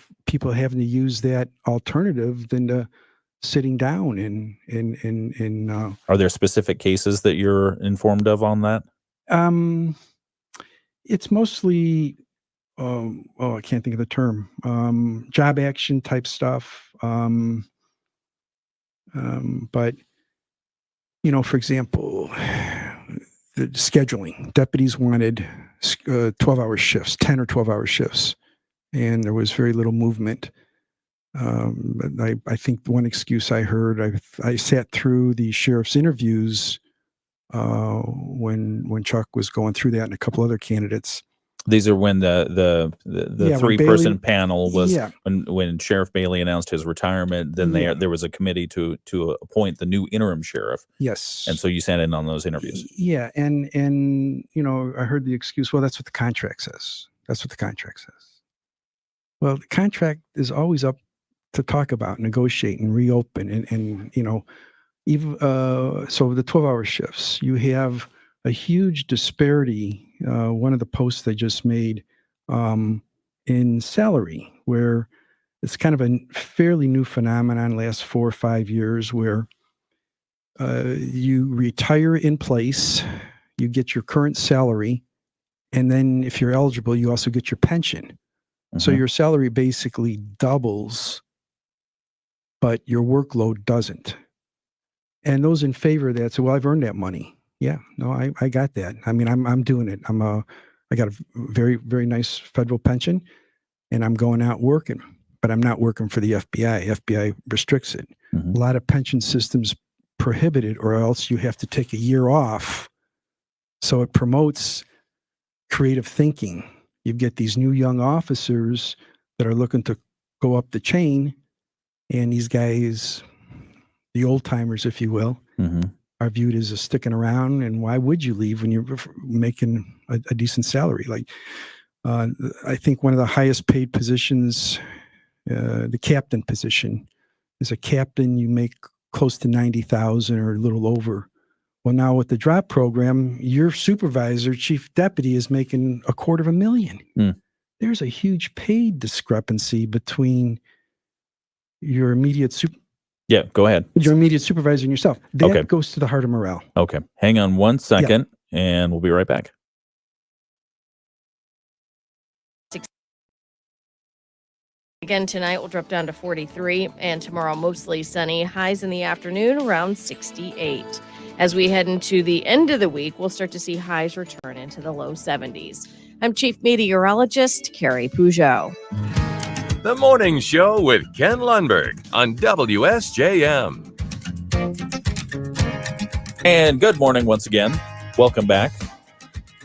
having to use that alternative than to sitting down and Are there specific cases that you're informed of on that? It's mostly I can't think of the term. Job action type stuff. But for example, the scheduling. Deputies wanted 12-hour shifts, 10 or 12-hour shifts, and there was very little movement. But I think one excuse I heard, I sat through the sheriff's interviews when Chuck was going through that, and a couple other candidates. These are when the 3-person panel was when Sheriff Bailey announced his retirement. Then there was a committee to appoint the new interim sheriff. Yes, and so you sat in on those interviews. Yeah, and I heard the excuse. Well, that's what the contract says. Well, the contract is always up to talk about, negotiate, and reopen, and even so the 12-hour shifts. You have a huge disparity. One of the posts they just made in salary, where it's kind of a fairly new phenomenon last 4 or 5 years, where you retire in place, you get your current salary, and then if you're eligible, you also get your pension. So your salary basically doubles, but your workload doesn't. And those in favor of that say, well, I've earned that money. Yeah, no, I got that. I mean, I'm doing it. I got a very, very nice federal pension, and I'm going out working, but I'm not working for the FBI. FBI restricts it. A lot of pension systems prohibit it, or else you have to take a year off. So it promotes creative thinking. You get these new young officers that are looking to go up the chain, and these guys, the old timers, if you will, are viewed as a sticking around. And why would you leave when you're making a decent salary? Like, I think one of the highest paid positions, the captain position, as a captain, you make close to 90,000 or a little over. Well, now with the drop program, your supervisor, chief deputy, is making $250,000. There's a huge pay discrepancy between your immediate Yeah, go ahead. your immediate supervisor and yourself. That goes to the heart of morale. Okay. Hang on 1 second, and we'll be right back. Again, tonight we'll drop down to 43, and tomorrow mostly sunny. Highs in the afternoon around 68. As we head into the end of the week, we'll start to see highs return into the low 70s. I'm Chief Meteorologist Carrie Peugeot. The Morning Show with Ken Lundberg on WSJM. And good morning once again. Welcome back.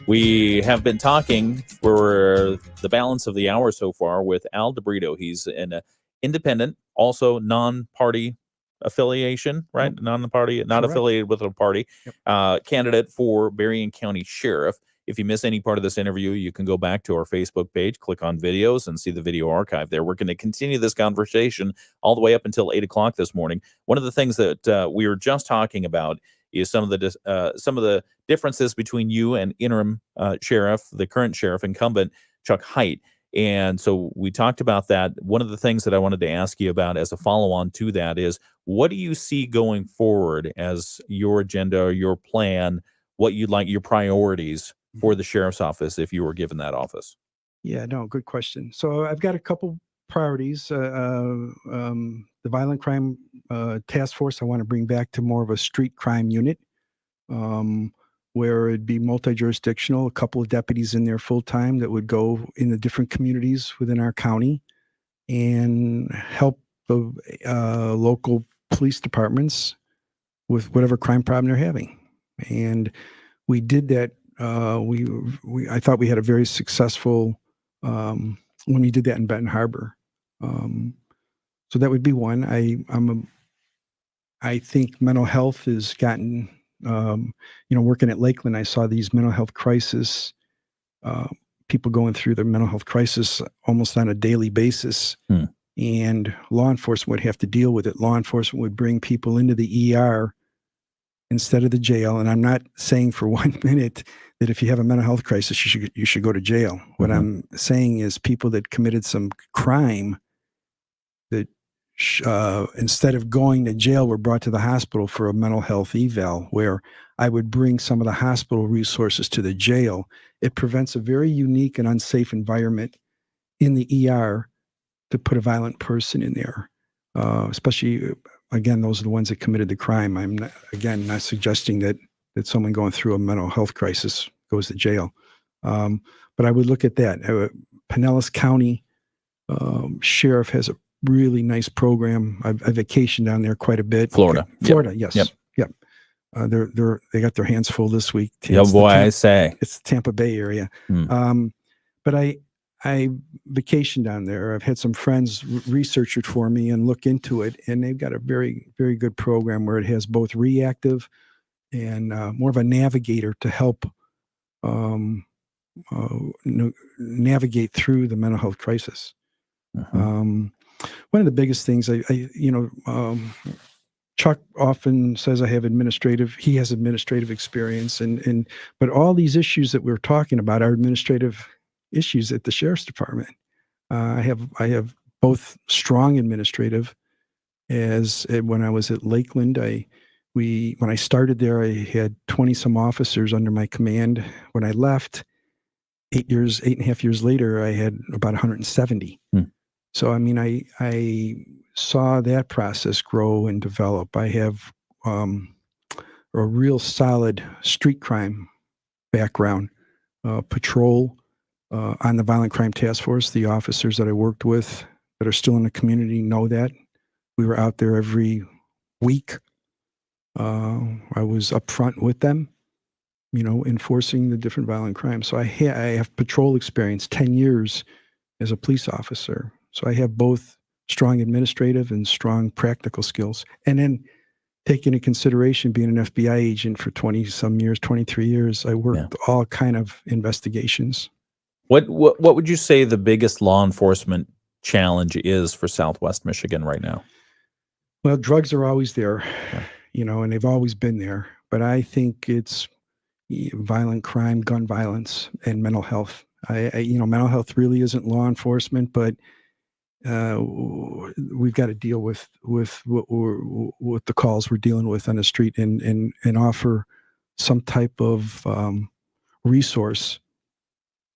We have been talking for the balance of the hour so far with Al DiBrito. He's an independent, also non-party affiliation, right? Non-party, not affiliated with a party, candidate for Berrien County Sheriff. If you miss any part of this interview, you can go back to our Facebook page, click on videos, and see the video archive there. We're going to continue this conversation all the way up until 8 o'clock this morning. One of the things that we were just talking about is some of the differences between you and interim sheriff, the current sheriff incumbent, Chuck Haidt. And so we talked about that. One of the things that I wanted to ask you about as a follow-on to that is, what do you see going forward as your agenda, your plan, what you'd like, your priorities for the sheriff's office if you were given that office? Yeah, no, good question. So I've got a couple priorities. The violent crime task force, I want to bring back to more of a street crime unit, where it'd be multi-jurisdictional, a couple of deputies in there full-time that would go in the different communities within our county and help the local police departments with whatever crime problem they're having. And we did that. I thought we had a very successful when we did that in Benton Harbor. So that would be one. I think mental health has gotten, working at Lakeland, I saw these mental health crisis, people going through their mental health crisis almost on a daily basis. And law enforcement would have to deal with it. Law enforcement would bring people into the ER instead of the jail. And I'm not saying for 1 minute that if you have a mental health crisis, you should go to jail. What I'm saying is people that committed some crime that instead of going to jail were brought to the hospital for a mental health eval, where I would bring some of the hospital resources to the jail. It prevents a very unique and unsafe environment in the ER to put a violent person in there, especially, again, those are the ones that committed the crime. I'm not, again, not suggesting that someone going through a mental health crisis goes to jail. But I would look at that. Pinellas County Sheriff has a really nice program. I vacationed down there quite a bit. Florida. Florida, yes. Yep. They got their hands full this week. Yeah, boy, I say. It's the Tampa Bay area. But I vacationed down there. I've had some friends research it for me and look into it, and they've got a very, very good program where it has both reactive and more of a navigator to help navigate through the mental health crisis. One of the biggest things Chuck often says he has administrative experience, but all these issues that we're talking about are administrative issues at the sheriff's department. I have both strong administrative, as when I was at Lakeland, when I started there, I had 20 some officers under my command. When I left 8.5 years later, I had about 170. So, I mean, I saw that process grow and develop. I have a real solid street crime background, patrol on the Violent Crime Task Force. The officers that I worked with that are still in the community know that. We were out there every week. I was up front with them, enforcing the different violent crimes. So I have patrol experience, 10 years as a police officer. So I have both strong administrative and strong practical skills. And then take into consideration being an FBI agent for 20-some years, 23 years, I worked all kind of investigations. What would you say the biggest law enforcement challenge is for Southwest Michigan right now? Well, drugs are always there, and they've always been there. But I think it's violent crime, gun violence, and mental health. Mental health really isn't law enforcement, but we've got to deal with what the calls we're dealing with on the street and offer some type of resource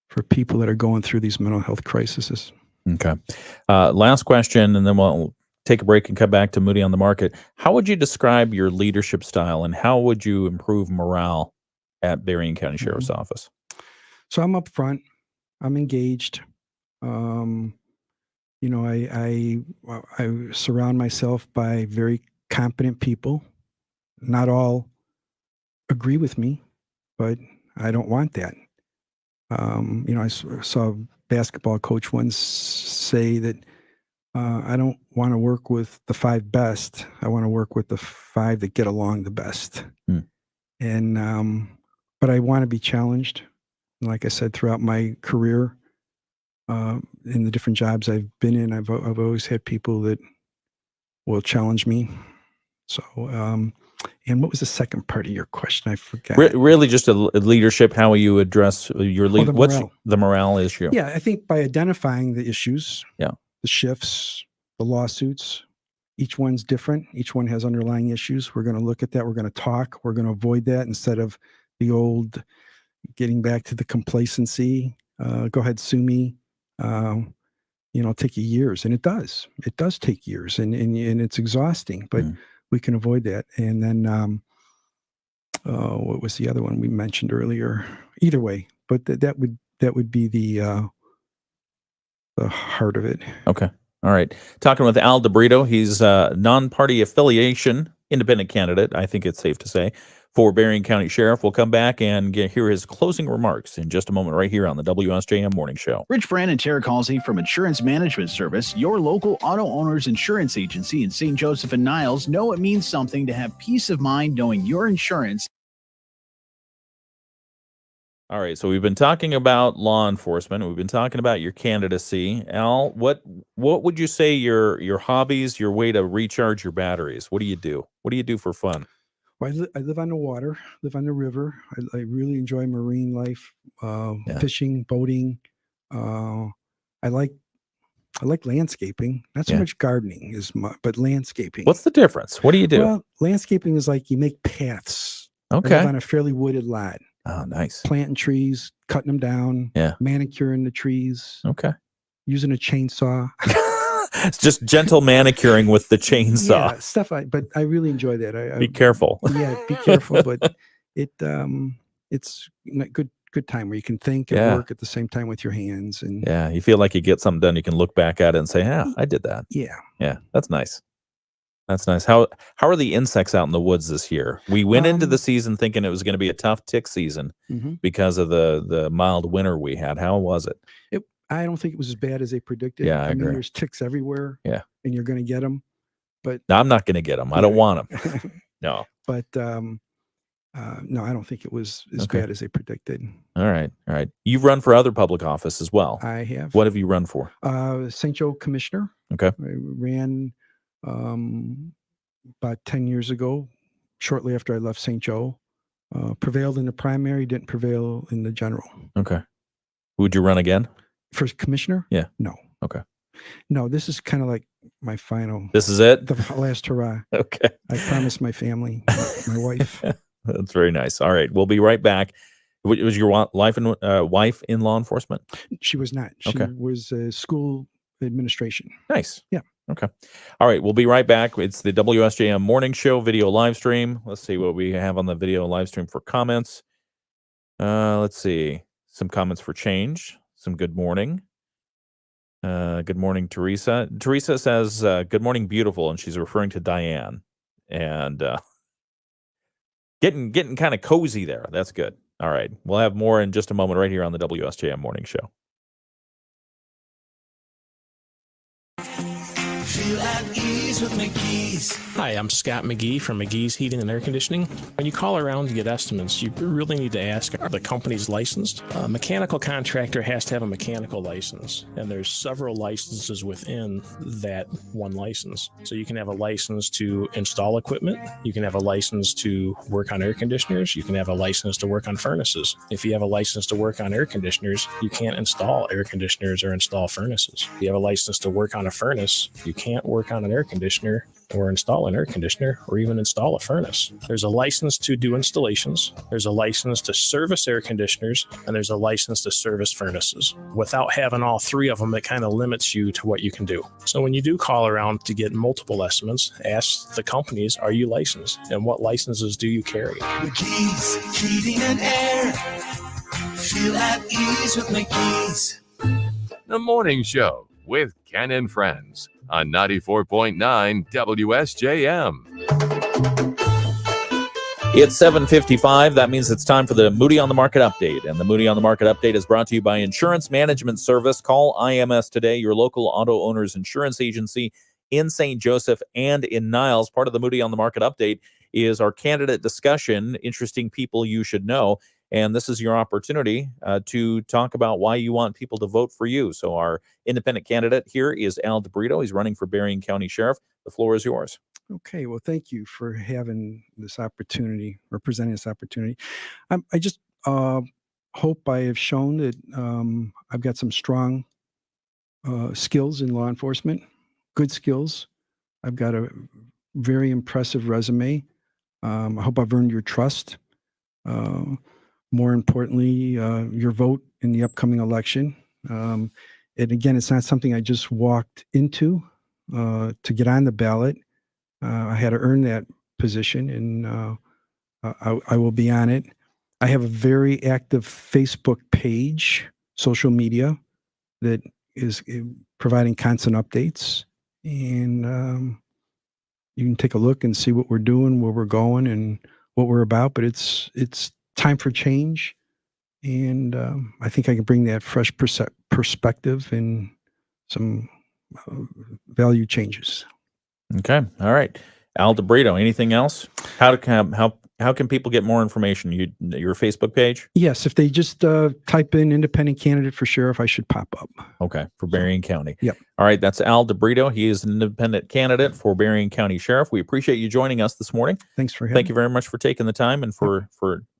for people that are going through these mental health crises. Okay. Last question, and then we'll take a break and come back to Moody on the Market. How would you describe your leadership style, and how would you improve morale at Berrien County Sheriff's Office? So I'm up front. I'm engaged. You know, I surround myself by very competent people. Not all agree with me, but I don't want that. You know, I saw a basketball coach once say that I don't want to work with the 5 best. I want to work with the 5 that get along the best. And but I want to be challenged. And like I said, throughout my career, in the different jobs I've been in, I've always had people that will challenge me. So, and what was the second part of your question? I forgot. Really, just a leadership. How will you address your lead? What's the morale issue? Yeah, I think by identifying the issues, the shifts, the lawsuits, each one's different. Each one has underlying issues. We're going to look at that. We're going to talk. We're going to avoid that instead of the old getting back to the complacency. Go ahead, sue me. You know, take you years, and it does. It does take years, and it's exhausting. But we can avoid that. And then, what was the other one we mentioned earlier? Either way, but that would be the heart of it. Okay. All right. Talking with Al DiBrito. He's a non-party affiliation, independent candidate, I think it's safe to say, for Berrien County Sheriff. We'll come back and hear his closing remarks in just a moment right here on the WSJM Morning Show. Rich Brand and Tara Calsey from Insurance Management Service, your local auto owner's insurance agency in St. Joseph and Niles, know it means something to have peace of mind knowing your insurance. All right, so we've been talking about law enforcement. We've been talking about your candidacy. Al, what would you say your hobbies, your way to recharge your batteries? What do you do? What do you do for fun? Well, I live on the water, live on the river. I really enjoy marine life, fishing, boating. I like landscaping. Not so much gardening, but landscaping. What's the difference? What do you do? Well, landscaping is like you make paths. Okay. I live on a fairly wooded lot. Oh, nice. Planting trees, cutting them down. Yeah. Manicuring the trees. Okay. Using a chainsaw. It's just gentle manicuring with the chainsaw. Yeah, stuff. But I really enjoy that. Be careful. Yeah, be careful. But it's a good time where you can think and work at the same time with your hands. And yeah, you feel like you get something done. You can look back at it and say, "Yeah, I did that." Yeah. Yeah, that's nice. That's nice. How are the insects out in the woods this year? We went into the season thinking it was going to be a tough tick season because of the mild winter we had. How was it? I don't think it was as bad as they predicted. Yeah, I agree. mean, there's ticks everywhere. Yeah. And you're going to get them. But no, I'm not going to get them. I don't want them. No. But no, I don't think it was as bad as they predicted. All right. All right. You've run for other public office as well. I have. What have you run for? St. Joe Commissioner. Okay. I ran about 10 years ago, shortly after I left St. Joe. Prevailed in the primary, didn't prevail in the general. Okay. Would you run again? For commissioner? Yeah. No. Okay. No, this is kind of like my final. This is it? The last hurrah. Okay. I promised my family, my wife. That's very nice. All right. We'll be right back. Was your wife in law enforcement? She was not. She was school administration. Nice. Yeah. Okay. All right. We'll be right back. It's the WSJM Morning Show video live stream. Let's see what we have on the video live stream for comments. Let's see. Some comments for change. Some good morning. Good morning, Teresa. Teresa says, good morning, beautiful. And she's referring to Diane. And getting kind of cozy there. That's good. All right. We'll have more in just a moment right here on the WSJM Morning Show. Feel at ease with McGee's. Hi, I'm Scott McGee from McGee's Heating and Air Conditioning. When you call around to get estimates, you really need to ask, are the companies licensed? A mechanical contractor has to have a mechanical license, and there's several licenses within that one license. So you can have a license to install equipment, you can have a license to work on air conditioners, you can have a license to work on furnaces. If you have a license to work on air conditioners, you can't install air conditioners or install furnaces. If you have a license to work on a furnace, you can't work on an air conditioner or install an air conditioner or even install a furnace. There's a license to do installations, there's a license to service air conditioners, and there's a license to service furnaces. Without having all three of them, it kind of limits you to what you can do. So when you do call around to get multiple estimates, ask the companies, are you licensed? And what licenses do you carry? McGee's Heating and Air. Feel at ease with McGee's. The Morning Show with Ken and Friends on 94.9 WSJM. It's 7:55. That means it's time for the Moody on the Market update. And the Moody on the Market update is brought to you by Insurance Management Service. Call IMS today, your local auto owner's insurance agency in St. Joseph and in Niles. Part of the Moody on the Market update is our candidate discussion, interesting people you should know. And this is your opportunity to talk about why you want people to vote for you. So our independent candidate here is Al DiBrito. He's running for Berrien County Sheriff. The floor is yours. Okay, well, thank you for having this opportunity or presenting this opportunity. I just hope I have shown that I've got some strong skills in law enforcement, good skills. I've got a very impressive resume. I hope I've earned your trust. More importantly, your vote in the upcoming election. And again, it's not something I just walked into to get on the ballot. I had to earn that position, and I will be on it. I have a very active Facebook page, social media, that is providing constant updates. And you can take a look and see what we're doing, where we're going, and what we're about. But it's time for change, and I think I can bring that fresh perspective and some value changes. Okay, all right. Al DiBrito, anything else? How can people get more information? Your Facebook page? Yes, if they just type in independent candidate for sheriff, I should pop up. Okay, for Berrien County. Yep. All right, that's Al DiBrito. He is an independent candidate for Berrien County Sheriff. We appreciate you joining us this morning. Thanks for having Thank you me. very much for taking the time and for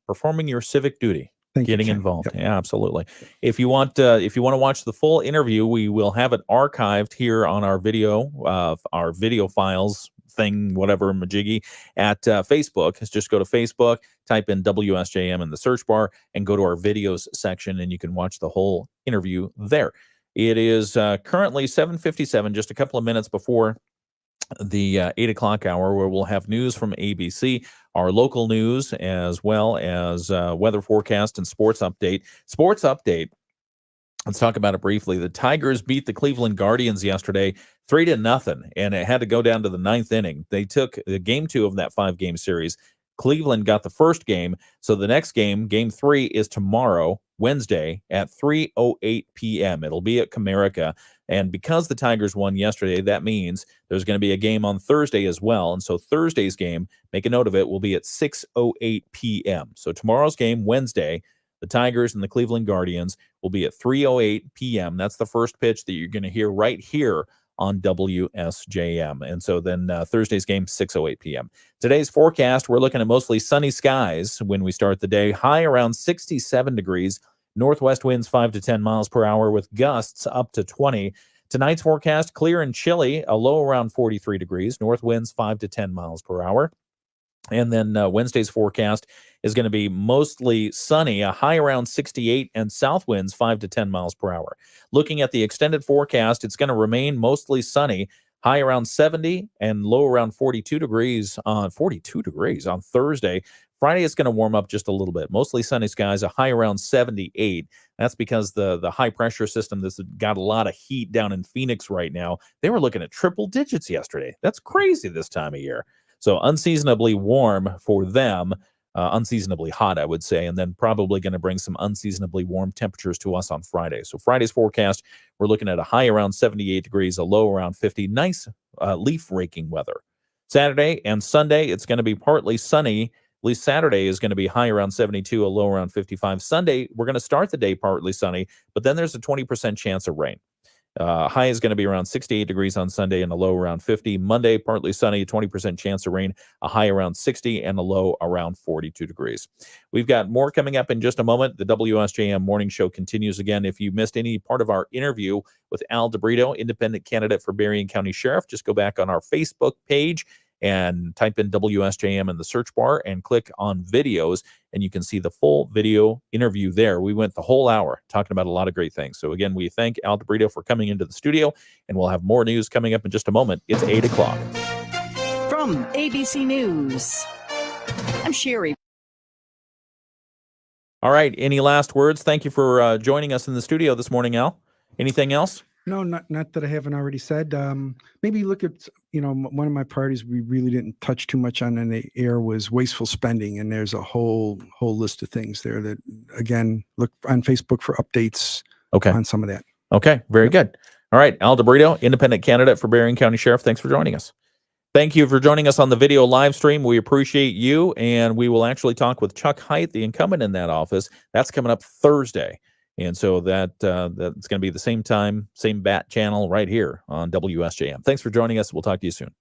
performing your civic duty. Thank you, getting Ken. involved. Yep. Yeah, absolutely. If you want to watch the full interview, we will have it archived here on our video files thing, whatever, majiggy, at Facebook. Just go to Facebook, type in WSJM in the search bar, and go to our videos section, and you can watch the whole interview there. It is currently 7:57, just a couple of minutes before the 8 o'clock hour, where we'll have news from ABC, our local news, as well as weather forecast and sports update. Sports update, let's talk about it briefly. The Tigers beat the Cleveland Guardians yesterday 3-0, and it had to go down to the ninth inning. They took game 2 of that 5-game series. Cleveland got the first game, so the next game, game 3, is tomorrow, Wednesday, at 3:08 p.m. It'll be at Comerica. And because the Tigers won yesterday, that means there's going to be a game on Thursday as well. And so Thursday's game, make a note of it, will be at 6:08 p.m. So tomorrow's game, Wednesday, the Tigers and the Cleveland Guardians, will be at 3:08 p.m. That's the first pitch that you're going to hear right here on WSJM. And so then Thursday's game, 6:08 p.m. Today's forecast, we're looking at mostly sunny skies when we start the day, high around 67 degrees. Northwest winds 5 to 10 miles per hour with gusts up to 20. Tonight's forecast, clear and chilly, a low around 43 degrees. North winds 5 to 10 miles per hour. And then Wednesday's forecast is going to be mostly sunny, a high around 68, and south winds 5 to 10 miles per hour. Looking at the extended forecast, it's going to remain mostly sunny, high around 70 and low around 42 degrees on Thursday. Friday, it's going to warm up just a little bit. Mostly sunny skies, a high around 78. That's because the high pressure system that's got a lot of heat down in Phoenix right now, they were looking at triple digits yesterday. That's crazy this time of year. So unseasonably warm for them, unseasonably hot, I would say, and then probably going to bring some unseasonably warm temperatures to us on Friday. So Friday's forecast, we're looking at a high around 78 degrees, a low around 50. Nice leaf raking weather. Saturday and Sunday, it's going to be partly sunny. At least Saturday is going to be high around 72, a low around 55. Sunday, we're going to start the day partly sunny, but then there's a 20% chance of rain. High is going to be around 68 degrees on Sunday and a low around 50. Monday, partly sunny, 20% chance of rain, a high around 60 and a low around 42 degrees. We've got more coming up in just a moment. The WSJM Morning Show continues again. If you missed any part of our interview with Al DiBrito, independent candidate for Berrien County Sheriff, just go back on our Facebook page and type in WSJM in the search bar and click on videos, and you can see the full video interview there. We went the whole hour talking about a lot of great things. So again, we thank Al DiBrito for coming into the studio, and we'll have more news coming up in just a moment. It's 8 o'clock. From ABC News, I'm Sherry. All right. Any last words? Thank you for joining us in the studio this morning, Al. Anything else? No, not that I haven't already said. Maybe look at, one of my priorities we really didn't touch too much on in the air was wasteful spending. And there's a whole list of things there that, again, look on Facebook for updates on some of that. Okay. Very good. All right. Al DiBrito, independent candidate for Berrien County Sheriff. Thanks for joining us. Thank you for joining us on the video live stream. We appreciate you. And we will actually talk with Chuck Haidt, the incumbent in that office. That's coming up Thursday. And so that's going to be the same time, same bat channel right here on WSJM. Thanks for joining us. We'll talk to you soon.